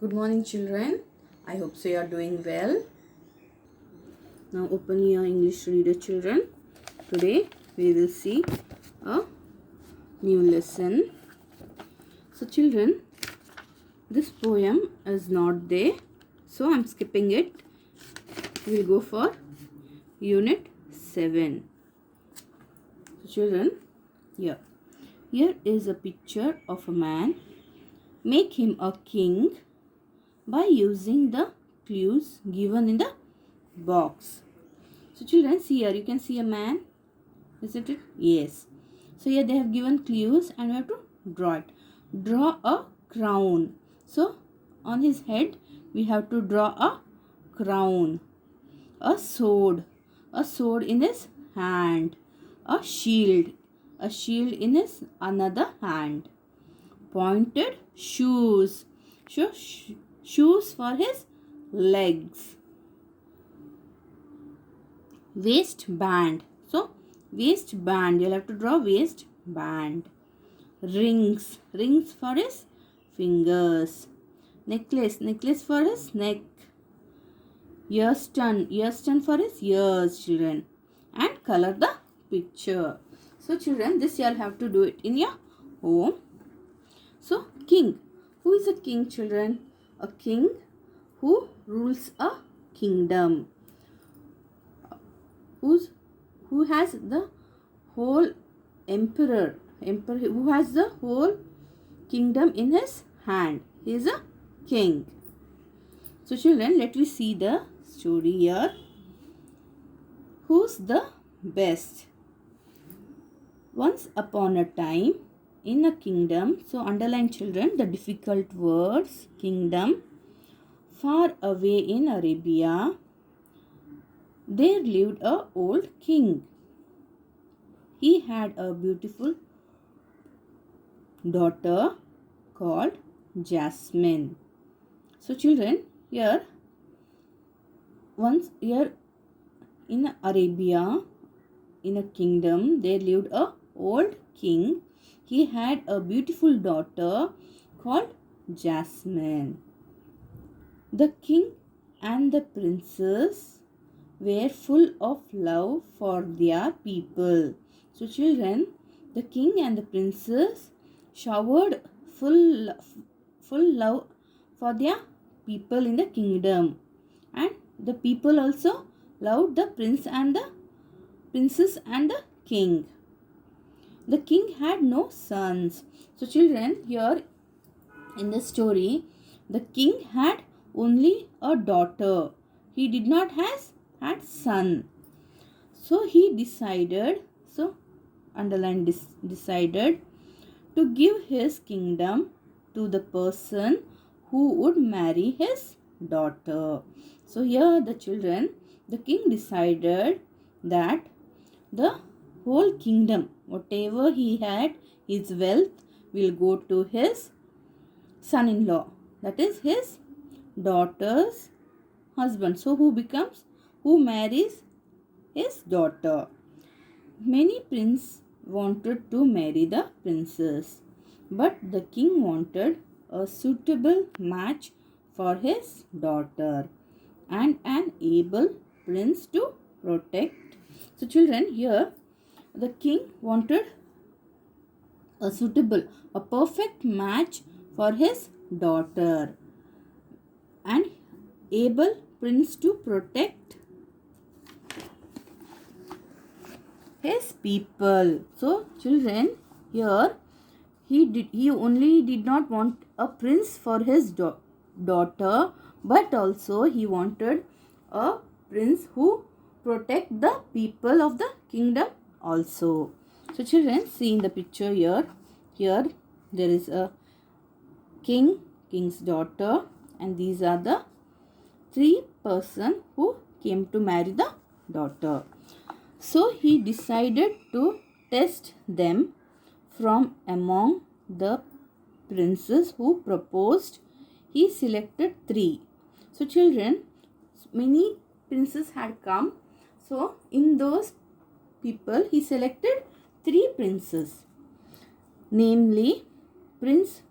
Good morning, children. I hope so you are doing well. Now open your English reader, children. Today we will see a new lesson. So, children, this poem is not there, so I'm skipping it. We'll go for Unit 7. So, children, here is a picture of a man. Make him a king by using the clues given in the box. So children, see here, you can see a man, isn't it? Yes. So here they have given clues and we have to draw it. Draw a crown. So on his head we have to draw a crown. A sword in his hand. A shield in his another hand. Pointed shoes. So shoes for his legs. Waistband. So waistband, you'll have to draw waistband. Rings for his fingers. Necklace for his neck. Earstone for his ears, children. And color the picture. So children, this you'll have to do it in your home. So king. Who is a king, children? A king who rules a kingdom. Who has the whole emperor who has the whole kingdom in his hand. He is a king. So children, let me see the story here. Who's the best? Once upon a time in a kingdom, so underline, children, the difficult words. Kingdom. Far away in Arabia, there lived a old king. He had a beautiful daughter called Jasmine. So children, here in Arabia, in a kingdom, there lived a old king. He had a beautiful daughter called Jasmine. The king and the princess were full of love for their people. So children, the king and the princess showered full love for their people in the kingdom, and the people also loved the prince and the princess and the king. The king had no sons. So children, here in the story, the king had only a daughter. He did not had son. So he decided, so underline decided to give his kingdom to the person who would marry his daughter. So here the children, the king decided that the whole kingdom, whatever he had, his wealth will go to his son-in-law, that is his daughter's husband. So who marries his daughter. Many princes wanted to marry the princess, but the king wanted a suitable match for his daughter and an able prince to protect. So children, here the king wanted a perfect match for his daughter and able prince to protect his people. So children, here he only did not want a prince for his daughter, but also he wanted a prince who protect the people of the kingdom also. So children, see in the picture here there is a king's daughter, and these are the three persons who came to marry the daughter. So he decided to test them. From among the princes who proposed, he selected 3. So children, many princes had come. So in those people, he selected 3 princes, namely Prince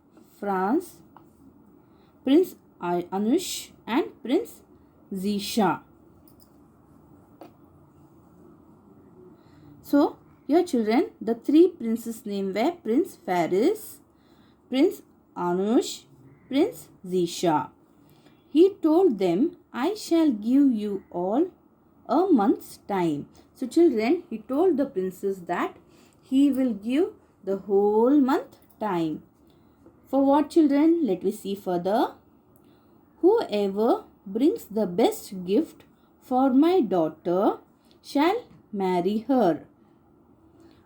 Prince Anush and Prince Zisha. So, here children, the three princes' names were Prince Faris, Prince Anush, Prince Zisha. He told them, I shall give you all a month's time. So children, he told the princes that he will give the whole month time. For what children? Let me see further. Whoever brings the best gift for my daughter shall marry her.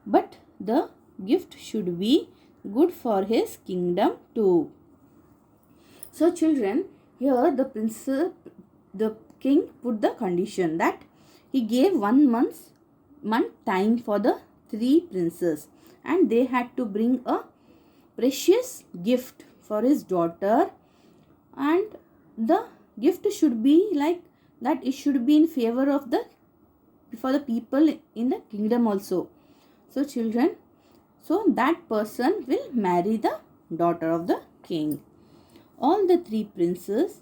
But the gift should be good for his kingdom too. So children, here the king put the condition that he gave 1 month time for the three princes, and they had to bring a precious gift for his daughter, and the gift should be like that, it should be in favor of for the people in the kingdom also. So children, so that person will marry the daughter of the king. All the three princes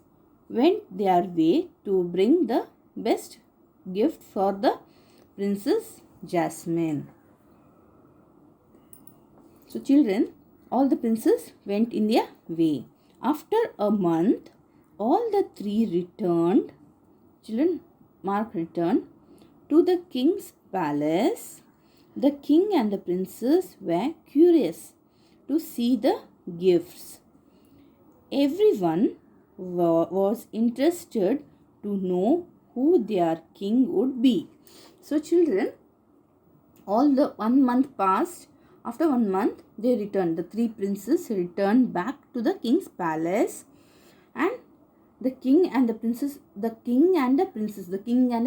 went their way to bring the best gift for the Princess Jasmine. So children, all the princes went in their way. After a month, all the three returned, children, Mark returned to the king's palace. The king and the princess were curious to see the gifts. Everyone was interested to know who their king would be. So children, all the 1 month passed. After 1 month, they returned. The three princes returned back to the king's palace, and the king and the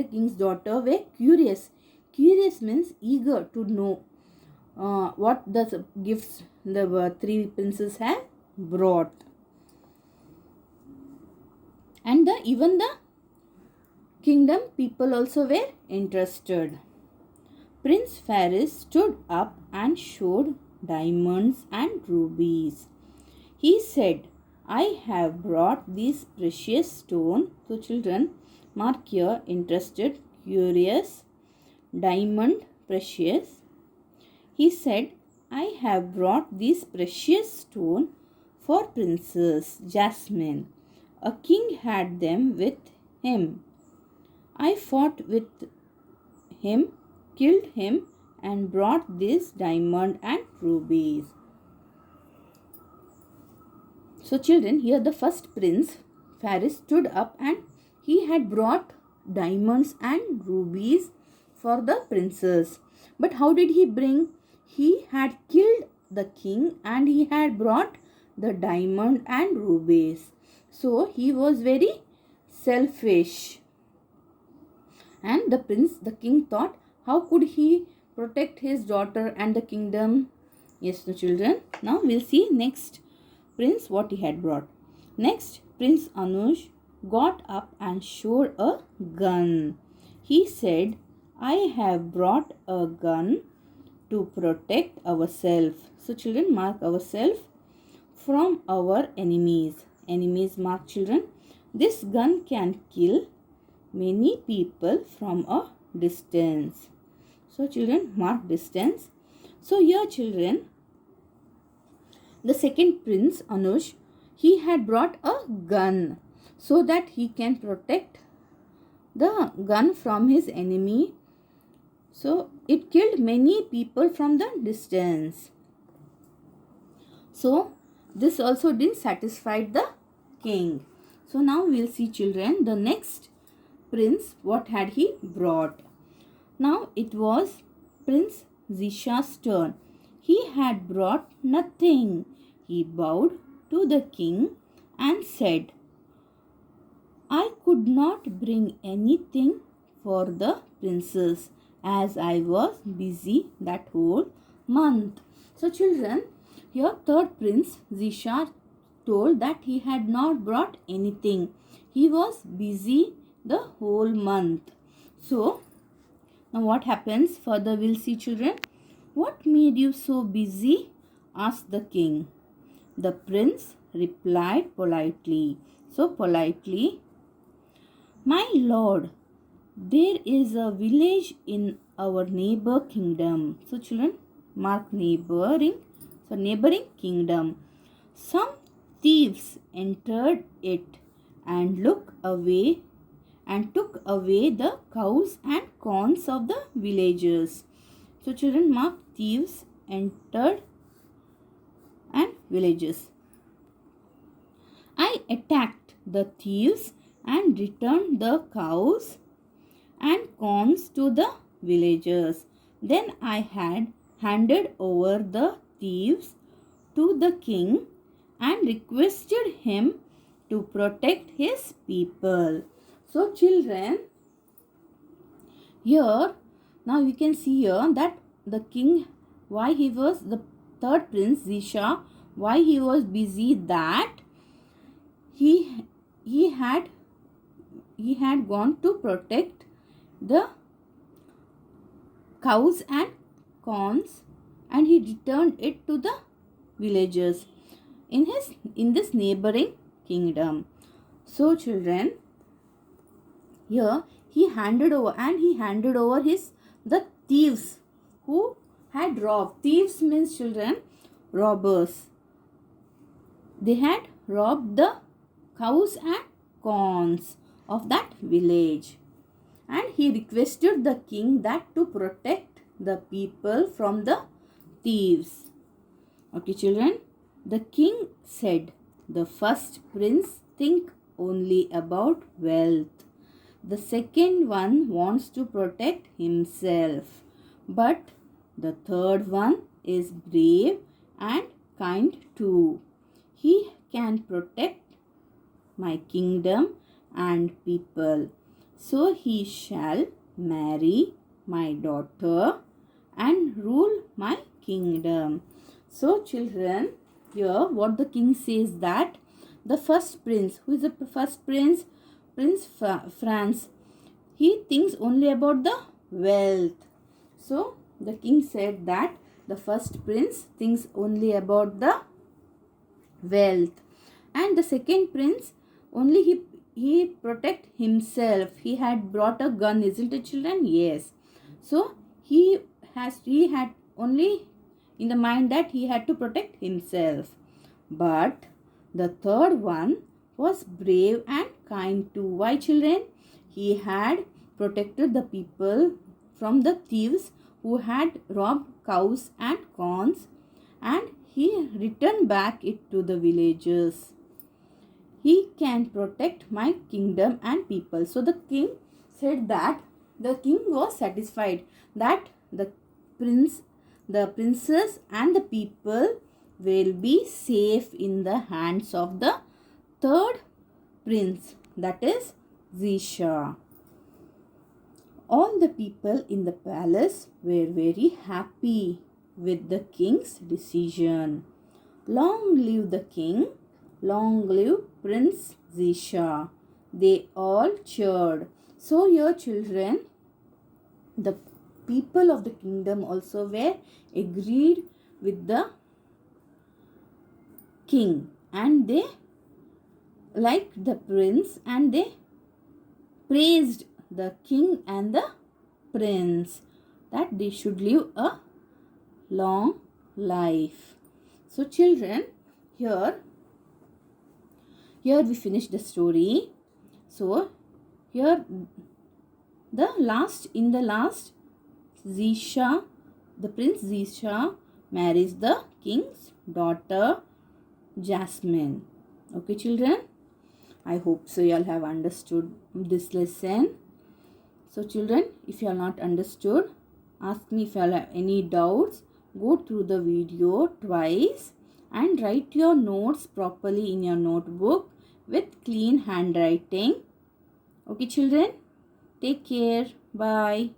king's daughter were curious. Curious means eager to know what the gifts the three princes had brought. And even the kingdom people also were interested. Prince Faris stood up and showed diamonds and rubies. He said, I have brought these precious stones. So children, mark here, interested, curious, diamond, precious. He said, I have brought these precious stones for Princess Jasmine. A king had them with him. I fought with him, killed him, and brought this diamond and rubies. So children, here the first prince, Faris, stood up and he had brought diamonds and rubies for the princess. But how did he bring? He had killed the king and he had brought the diamond and rubies. So he was very selfish. And the king thought, how could he protect his daughter and the kingdom? Yes, the children. Now we'll see next prince what he had brought. Next, Prince Anush got up and showed a gun. He said, I have brought a gun to protect ourselves. So children, mark ourselves from our enemies. Enemies, mark children. This gun can kill many people from a distance. So children, mark distance. So here children, the second prince Anush, he had brought a gun so that he can protect the gun from his enemy. So it killed many people from the distance. So this also didn't satisfy the king. So now we'll see children, the next prince, what had he brought? Now it was Prince Zisha's turn. He had brought nothing. He bowed to the king and said, I could not bring anything for the princess as I was busy that whole month. So children, here third prince Zisha told that he had not brought anything. He was busy the whole month. So now what happens? Further we'll see children. What made you so busy? Asked the king. The prince replied politely, so politely, "My lord, there is a village in our neighbor kingdom." So children, mark neighboring. So neighboring kingdom. "Some thieves entered it and took away the cows and corns of the villagers." So children, mark thieves entered and villages. "I attacked the thieves and returned the cows and corns to the villagers. Then I had handed over the thieves to the king and requested him to protect his people." So children, here now you can see here that the king, why he was the third prince Zisha, why he was busy, that he had gone to protect the cows and corns, and he returned it to the villagers in this neighboring kingdom. So children, here he handed over his the thieves who had robbed. Thieves means children robbers. They had robbed the cows and corns of that village, and he requested the king that to protect the people from the thieves. Okay children, the king said, "The first prince think only about wealth. The second one wants to protect himself. But the third one is brave and kind too. He can protect my kingdom and people. So he shall marry my daughter and rule my kingdom." So children, here what the king says, that the first prince, who is the first prince? Franz. He thinks only about the wealth. So the king said that the first prince thinks only about the wealth, and the second prince only he protect himself. He had brought a gun, isn't it children? Yes. So he had only in the mind that he had to protect himself. But the third one was brave and kind too. Why children? He had protected the people from the thieves who had robbed cows and corns, and he returned back it to the villagers. He can protect my kingdom and people. So the king said that the king was satisfied that the princess and the people will be safe in the hands of the third prince, that is Zisha. All the people in the palace were very happy with the king's decision. Long live the king, long live Prince Zisha. They all cheered. So here children, the people of the kingdom also were agreed with the king, and they liked the prince, and they praised the king and the prince that they should live a long life. So children, here we finish the story. So here in the last Zisha, the prince Zisha marries the king's daughter Jasmine. Okay children, I hope so you all have understood this lesson. So children, if you are not understood, ask me if you all have any doubts. Go through the video twice and write your notes properly in your notebook with clean handwriting. Okay children, take care. Bye.